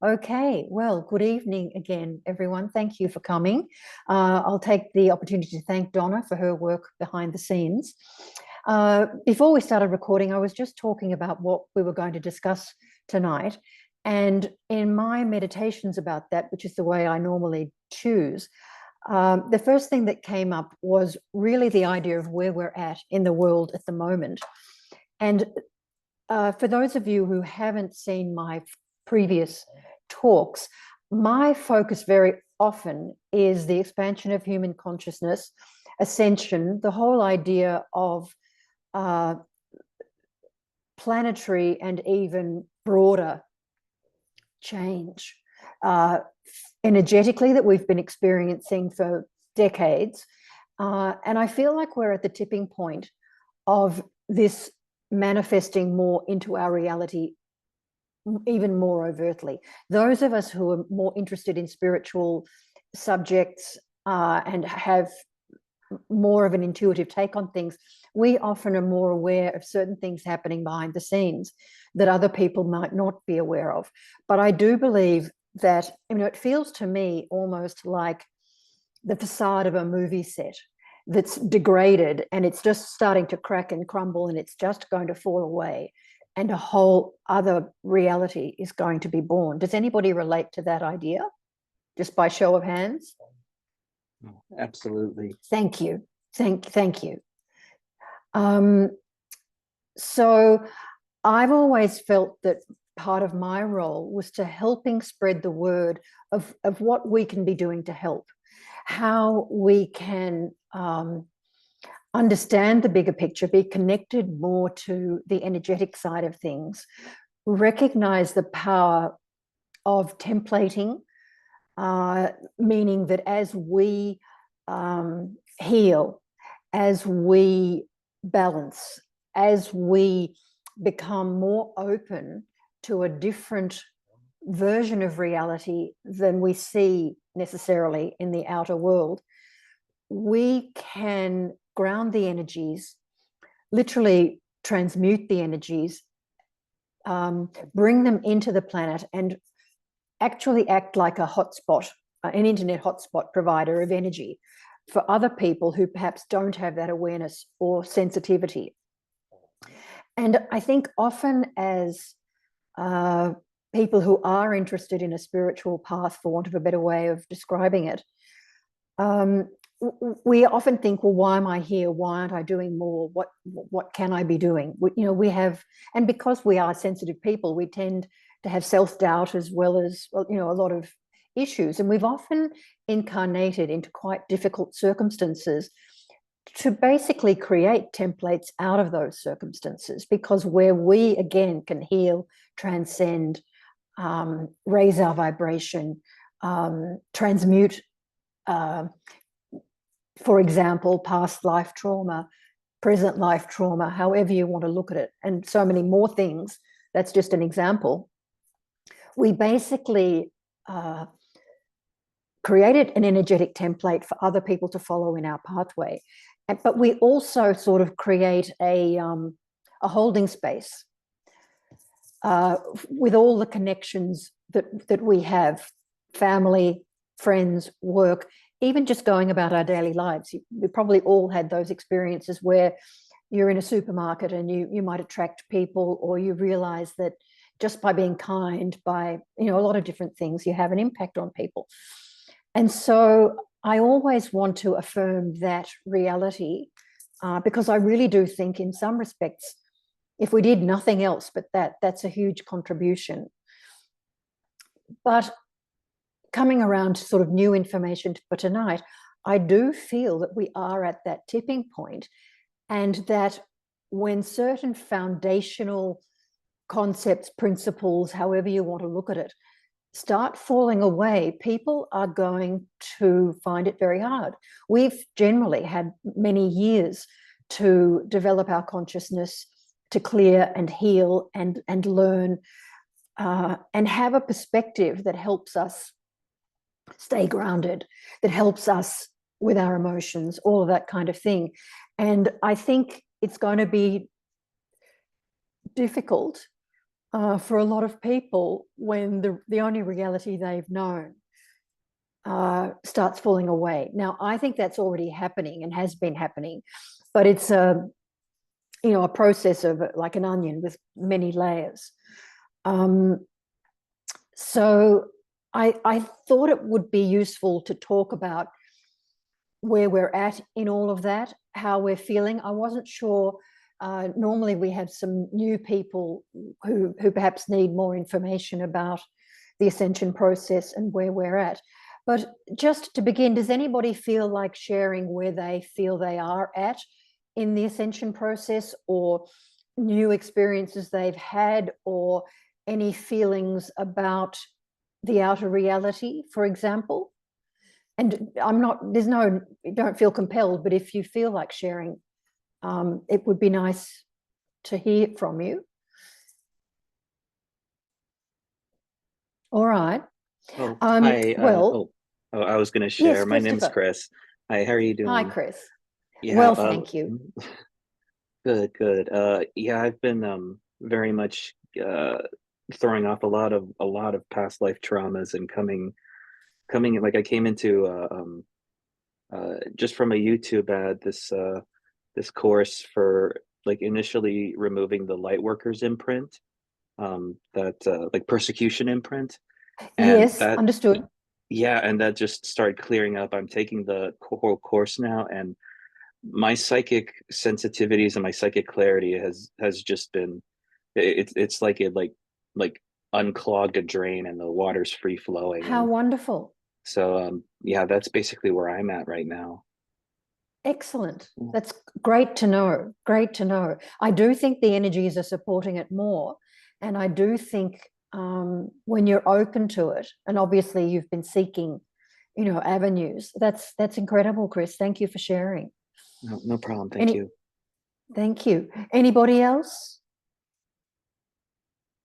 Okay, well, good evening again, everyone. Thank you for coming. I'll take the opportunity to thank Donna for her work behind the scenes. Before we started recording, I was just talking about what we were going to discuss tonight. And in my meditations about that, which is the way I normally choose, the first thing that came up was really the idea of where we're at in the world at the moment. And for those of you who haven't seen my previous talks, my focus very often is the expansion of human consciousness, ascension, the whole idea of planetary and even broader change energetically that we've been experiencing for decades. And I feel like we're at the tipping point of this manifesting more into our reality even more overtly. Those of us who are more interested in spiritual subjects and have more of an intuitive take on things, we often are more aware of certain things happening behind the scenes that other people might not be aware of. But I do believe that, it feels to me almost like the facade of a movie set that's degraded and it's just starting to crack and crumble and it's just going to fall away and a whole other reality is going to be born. Does anybody relate to that idea? Just by show of hands? Absolutely. Thank you. Thank you. So I've always felt that part of my role was to helping spread the word of what we can be doing to help, how we can understand the bigger picture, be connected more to the energetic side of things, recognize the power of templating, meaning that as we heal, as we balance, as we become more open to a different version of reality than we see necessarily in the outer world, we can ground the energies, literally transmute the energies, bring them into the planet and actually act like a hotspot, an internet hotspot provider of energy for other people who perhaps don't have that awareness or sensitivity. And I think often as people who are interested in a spiritual path, for want of a better way of describing it, we often think, well, why am I here? Why aren't I doing more? What can I be doing? We have, and because we are sensitive people, we tend to have self-doubt as well as, a lot of issues. And we've often incarnated into quite difficult circumstances to basically create templates out of those circumstances, because where we, again, can heal, transcend, raise our vibration, transmute, for example, past life trauma, present life trauma, however you want to look at it, and so many more things. That's just an example. We basically created an energetic template for other people to follow in our pathway. But we also sort of create a holding space with all the connections that we have, family, friends, work, even just going about our daily lives. We probably all had those experiences where you're in a supermarket and you might attract people, or you realize that just by being kind, by a lot of different things, you have an impact on people. And so I always want to affirm that reality, because I really do think in some respects, if we did nothing else but that's a huge contribution. But coming around to sort of new information for tonight, I do feel that we are at that tipping point, and that when certain foundational concepts, principles, however you want to look at it, start falling away, people are going to find it very hard. We've generally had many years to develop our consciousness, to clear and heal and learn, and have a perspective that helps us stay grounded, that helps us with our emotions, all of that kind of thing. And I think it's going to be difficult for a lot of people when the only reality they've known starts falling away. Now, I think that's already happening and has been happening, but it's a process of like an onion with many layers. So I thought it would be useful to talk about where we're at in all of that, how we're feeling. I wasn't sure. Normally we have some new people who perhaps need more information about the ascension process and where we're at. But just to begin, does anybody feel like sharing where they feel they are at in the ascension process, or new experiences they've had, or any feelings about the outer reality, for example? And don't feel compelled, but if you feel like sharing, it would be nice to hear from you. All right. Oh, hi. Well, I was going to share. yes, My name's Christopher. Chris. Hi, how are you Hi, doing? Chris. Yeah, Well, thank you. good, good. Yeah, I've been very much throwing off a lot of past life traumas and coming like I came into just from a YouTube ad this course for like initially removing the lightworkers imprint, that like persecution imprint, and Yes, that understood. yeah, and that just started clearing up. I'm taking the whole course now, and my psychic sensitivities and my psychic clarity has just been it's like it like unclogged a drain and the water's free flowing. How And wonderful. so yeah, that's basically where I'm at right now. Excellent. That's great to know. Great to know. I do think the energies are supporting it more. And I do think when you're open to it, and obviously you've been seeking, avenues, that's incredible, Chris. Thank you for sharing. No, no problem. Thank Any, you. thank you. Anybody else?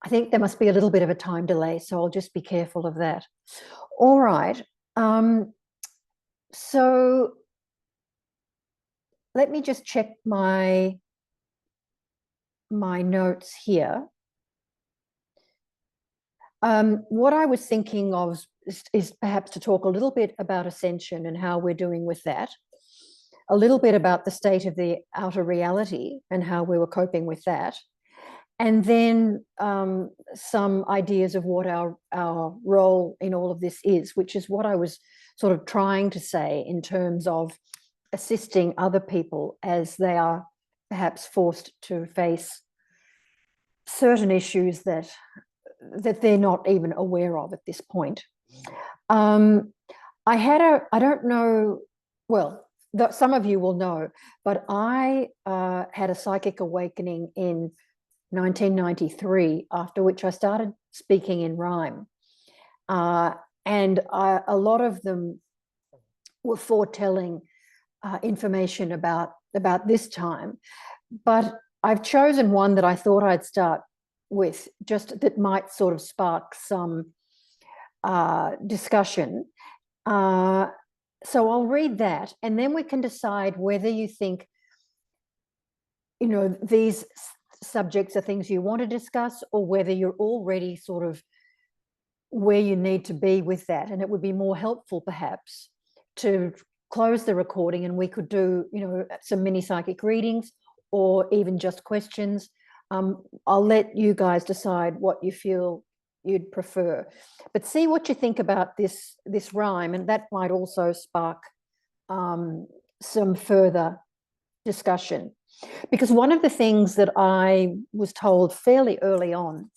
I think there must be a little bit of a time delay, so I'll just be careful of that. All right. So let me just check my notes here. What I was thinking of is perhaps to talk a little bit about ascension and how we're doing with that, a little bit about the state of the outer reality and how we were coping with that, and then some ideas of what our role in all of this is, which is what I was sort of trying to say in terms of assisting other people as they are perhaps forced to face certain issues that they're not even aware of at this point. I don't know, well, some of you will know, but I had a psychic awakening in 1993, after which I started speaking in rhyme. And a lot of them were foretelling information about this time. But I've chosen one that I thought I'd start with, just that might sort of spark some discussion. So I'll read that, and then we can decide whether you think, these subjects are things you want to discuss, or whether you're already sort of where you need to be with that. And it would be more helpful perhaps to close the recording and we could do, some mini psychic readings or even just questions. I'll let you guys decide what you feel you'd prefer, but see what you think about this rhyme, and that might also spark some further discussion. Because one of the things that I was told fairly early on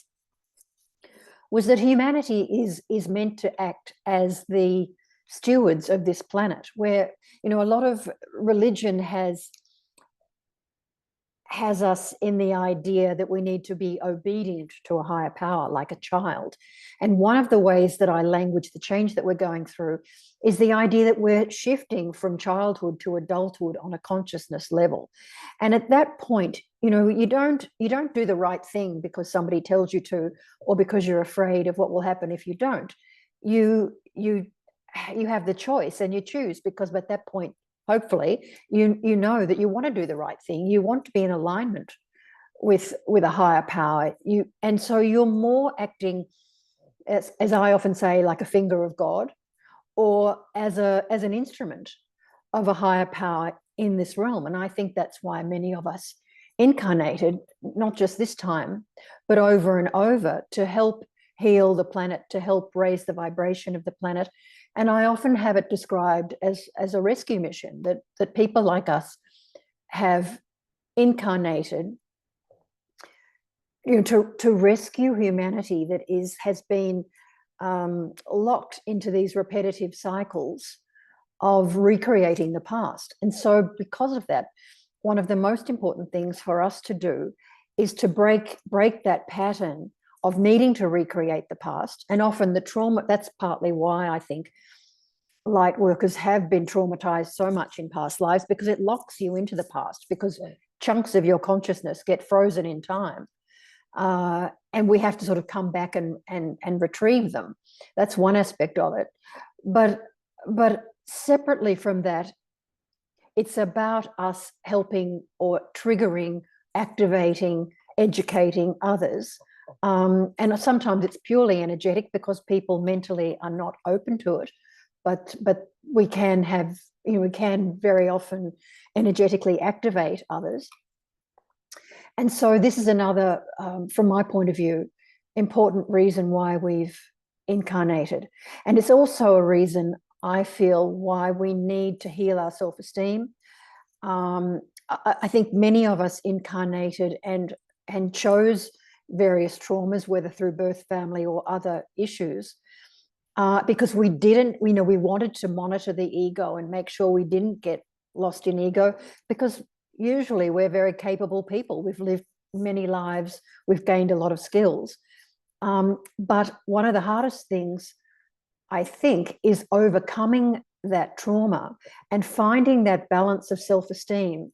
was that humanity is meant to act as the stewards of this planet, where a lot of religion has us in the idea that we need to be obedient to a higher power like a child. And one of the ways that I language the change that we're going through is the idea that we're shifting from childhood to adulthood on a consciousness level. And at that point, you don't do the right thing because somebody tells you to, or because you're afraid of what will happen if you don't. You have the choice and you choose, because at that point, hopefully, you know that you want to do the right thing. You want to be in alignment with a higher power. And so you're more acting, as I often say, like a finger of God, or as an instrument of a higher power in this realm. And I think that's why many of us incarnated, not just this time, but over and over, to help heal the planet, to help raise the vibration of the planet. And I often have it described as a rescue mission, that people like us have incarnated, to rescue humanity that has been locked into these repetitive cycles of recreating the past. And so because of that, one of the most important things for us to do is to break that pattern of needing to recreate the past. And often the trauma, that's partly why I think light workers have been traumatized so much in past lives, because it locks you into the past, because chunks of your consciousness get frozen in time. And we have to sort of come back and retrieve them. That's one aspect of it. But separately from that, it's about us helping or triggering, activating, educating others. And sometimes it's purely energetic because people mentally are not open to it. But we can have, we can very often energetically activate others. And so this is another, from my point of view, important reason why we've incarnated. And it's also a reason, I feel, why we need to heal our self-esteem. I think many of us incarnated and chose various traumas, whether through birth, family, or other issues, because we wanted to monitor the ego and make sure we didn't get lost in ego, because usually we're very capable people. We've lived many lives, we've gained a lot of skills. But one of the hardest things, I think, is overcoming that trauma and finding that balance of self-esteem,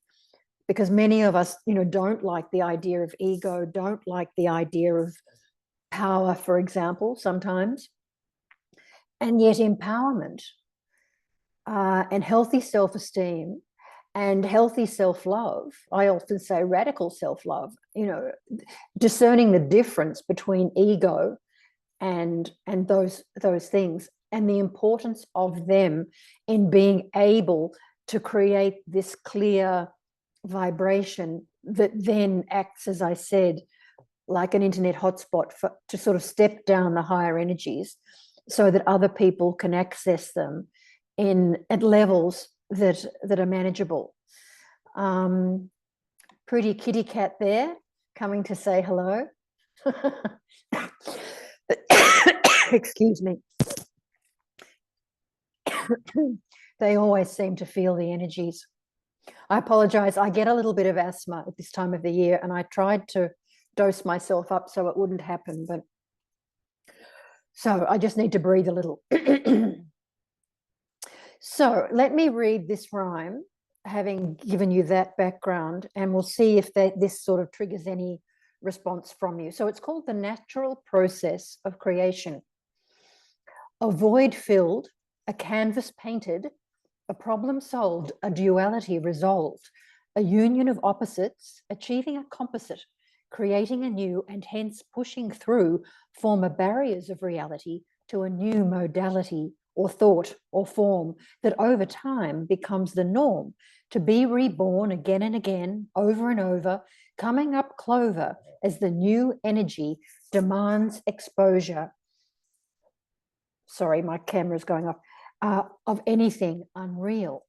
because many of us, don't like the idea of ego, don't like the idea of power, for example, sometimes. And yet empowerment and healthy self-esteem and healthy self-love, I often say radical self-love, discerning the difference between ego and those things, and the importance of them in being able to create this clear vibration that then acts, as I said, like an internet hotspot to sort of step down the higher energies so that other people can access them at levels that are manageable. Pretty kitty cat there, coming to say hello. Excuse me. They always seem to feel the energies. I apologize. I get a little bit of asthma at this time of the year, and I tried to dose myself up so it wouldn't happen, but so I just need to breathe a little. So let me read this rhyme, having given you that background, and we'll see if this sort of triggers any response from you. So it's called The Natural Process of Creation. A void filled, a canvas painted, a problem solved, a duality resolved, a union of opposites, achieving a composite, creating a new and hence pushing through former barriers of reality to a new modality or thought or form that over time becomes the norm, to be reborn again and again, over and over, coming up clover as the new energy demands exposure. Sorry, my camera's going off. Of anything unreal.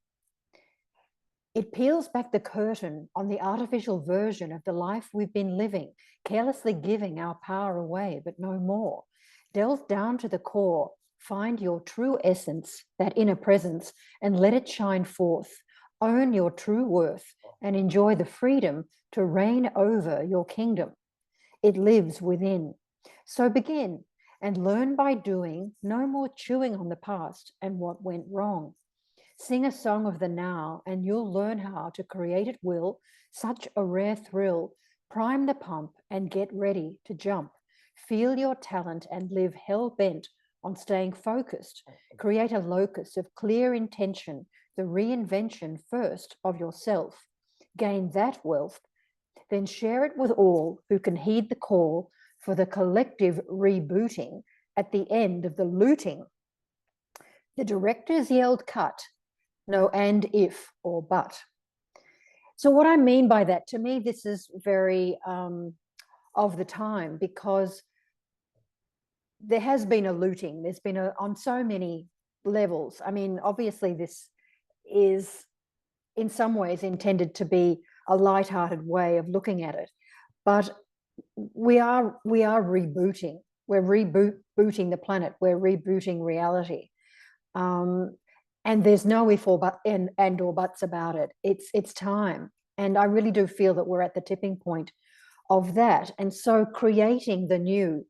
It peels back the curtain on the artificial version of the life we've been living, carelessly giving our power away, but no more. Delve down to the core, find your true essence, that inner presence, and let it shine forth. Own your true worth and enjoy the freedom to reign over your kingdom. It lives within. So begin and learn by doing, no more chewing on the past and what went wrong. Sing a song of the now and you'll learn how to create at will, such a rare thrill. Prime the pump and get ready to jump. Feel your talent and live hell-bent on staying focused. Create a locus of clear intention, the reinvention first of yourself. Gain that wealth, then share it with all who can heed the call for the collective rebooting at the end of the looting. The directors yelled cut, no and, if, or but. So what I mean by that, to me, this is very of the time, because there has been a looting. There's been on so many levels. I mean, obviously this is in some ways intended to be a light-hearted way of looking at it, but we are rebooting. We're rebooting the planet. We're rebooting reality. And there's no if or but and or buts about it. It's time. And I really do feel that we're at the tipping point of that. And so creating the new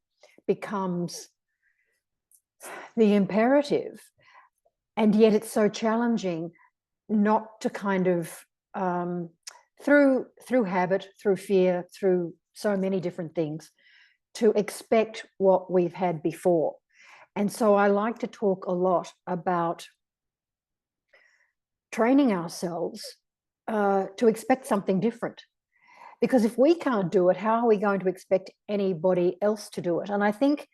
becomes the imperative. And yet it's so challenging not to kind of, through habit, through fear, through so many different things, to expect what we've had before. And so I like to talk a lot about training ourselves to expect something different. Because if we can't do it, how are we going to expect anybody else to do it? And I think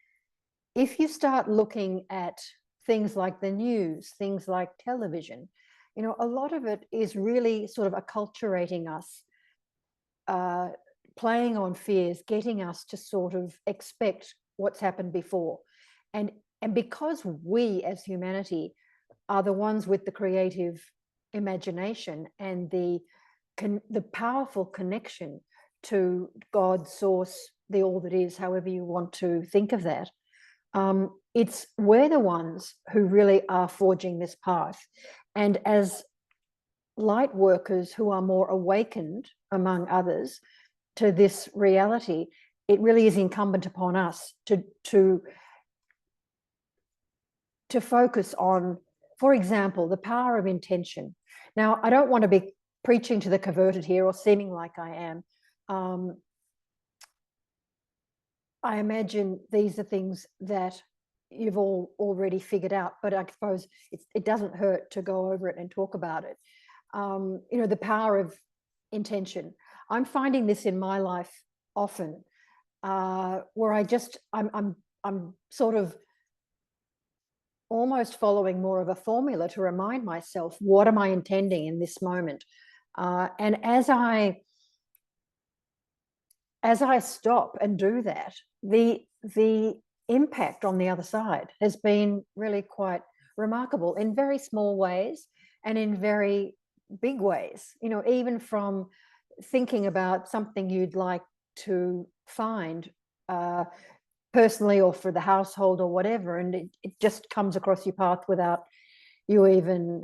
if you start looking at things like the news, things like television, you know, a lot of it is really sort of acculturating us, playing on fears, getting us to sort of expect what's happened before. And because we as humanity are the ones with the creative imagination and the powerful connection to God, source, the all that is, however you want to think of that, we're the ones who really are forging this path. And as light workers who are more awakened, among others, to this reality, it really is incumbent upon us to focus on, for example, the power of intention. Now, I don't want to be preaching to the converted here or seeming like I am. I imagine these are things that you've all already figured out, but I suppose it doesn't hurt to go over it and talk about it. You know, the power of intention. I'm finding this in my life often, where I'm sort of almost following more of a formula to remind myself, what am I intending in this moment? And as I stop and do that, the impact on the other side has been really quite remarkable in very small ways and in very big ways. You know, even from thinking about something you'd like to find personally or for the household or whatever, and it just comes across your path without you even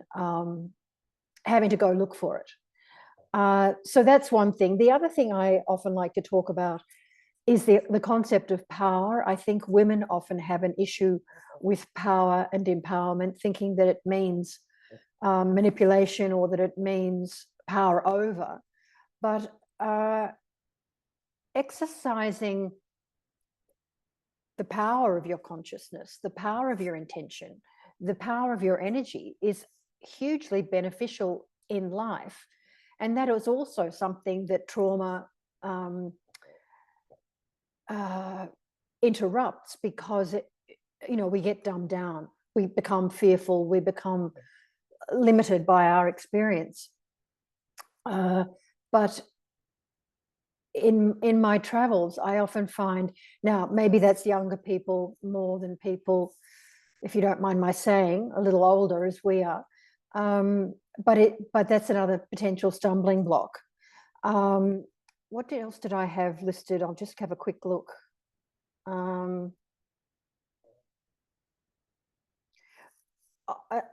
having to go look for it. So that's one thing. The other thing I often like to talk about is the concept of power. I think women often have an issue with power and empowerment, thinking that it means manipulation or that it means power over. But exercising the power of your consciousness, the power of your intention, the power of your energy is hugely beneficial in life. And that is also something that trauma interrupts, because we get dumbed down, we become fearful, we become limited by our experience. But in my travels, I often find, now maybe that's younger people more than people, if you don't mind my saying, a little older as we are, but that's another potential stumbling block. What else did I have listed? I'll just have a quick look.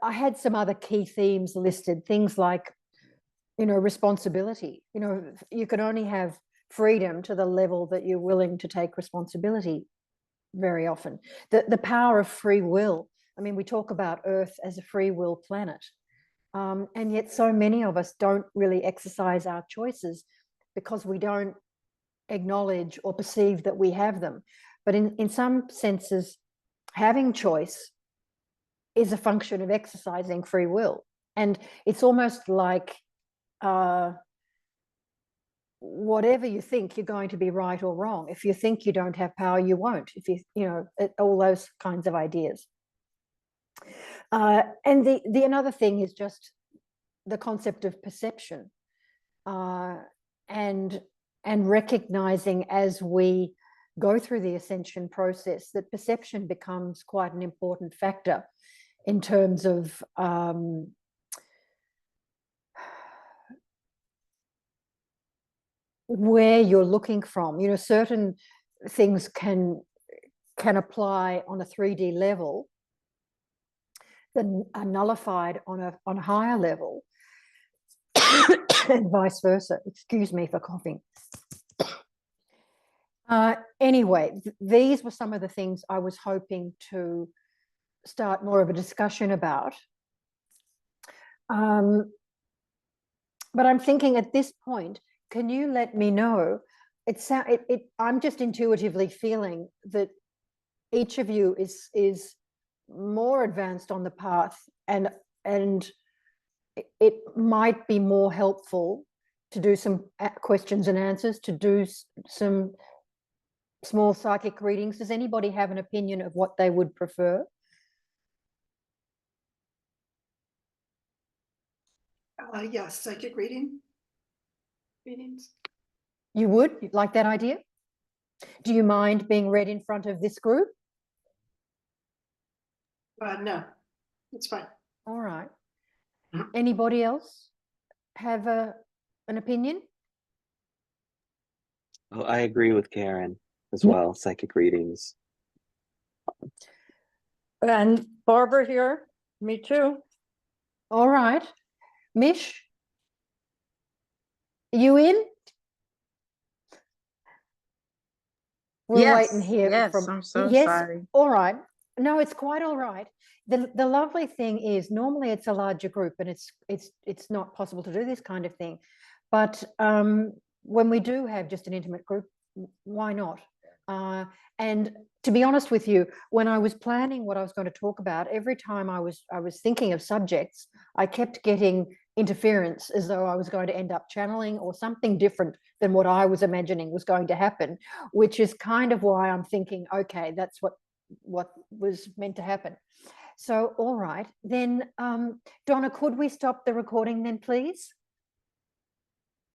I had some other key themes listed, things like, responsibility. You can only have freedom to the level that you're willing to take responsibility very often. The power of free will. I mean, we talk about Earth as a free will planet, and yet so many of us don't really exercise our choices because we don't acknowledge or perceive that we have them. But in some senses, having choice is a function of exercising free will. And it's almost like whatever you think, you're going to be right or wrong. If you think you don't have power, you won't. If you know, all those kinds of ideas. And the another thing is just the concept of perception, and recognizing as we go through the ascension process that perception becomes quite an important factor in terms of where you're looking from. You know, certain things can apply on a 3D level that are nullified on a higher level, and vice versa. Excuse me for coughing. Anyway, these were some of the things I was hoping to start more of a discussion about. But I'm thinking at this point, can you let me know? I'm just intuitively feeling that each of you is more advanced on the path, and it might be more helpful to do some questions and answers, to do some small psychic readings. Does anybody have an opinion of what they would prefer? Yes, psychic readings. You would? You'd like that idea? Do you mind being read in front of this group? No, it's fine. All right. Anybody else have an opinion? Oh, I agree with Karen as well. Psychic readings. And Barbara here, me too. All right. Mish, you in? We'll wait and hear from. I'm so yes, sorry. All right. No, it's quite all right. The lovely thing is normally it's a larger group and it's not possible to do this kind of thing. But when we do have just an intimate group, why not? And to be honest with you, when I was planning what I was going to talk about, every time I was thinking of subjects, I kept getting interference, as though I was going to end up channeling or something different than what I was imagining was going to happen, which is kind of why I'm thinking, okay, that's what was meant to happen. So, all right, then, Donna, could we stop the recording then, please?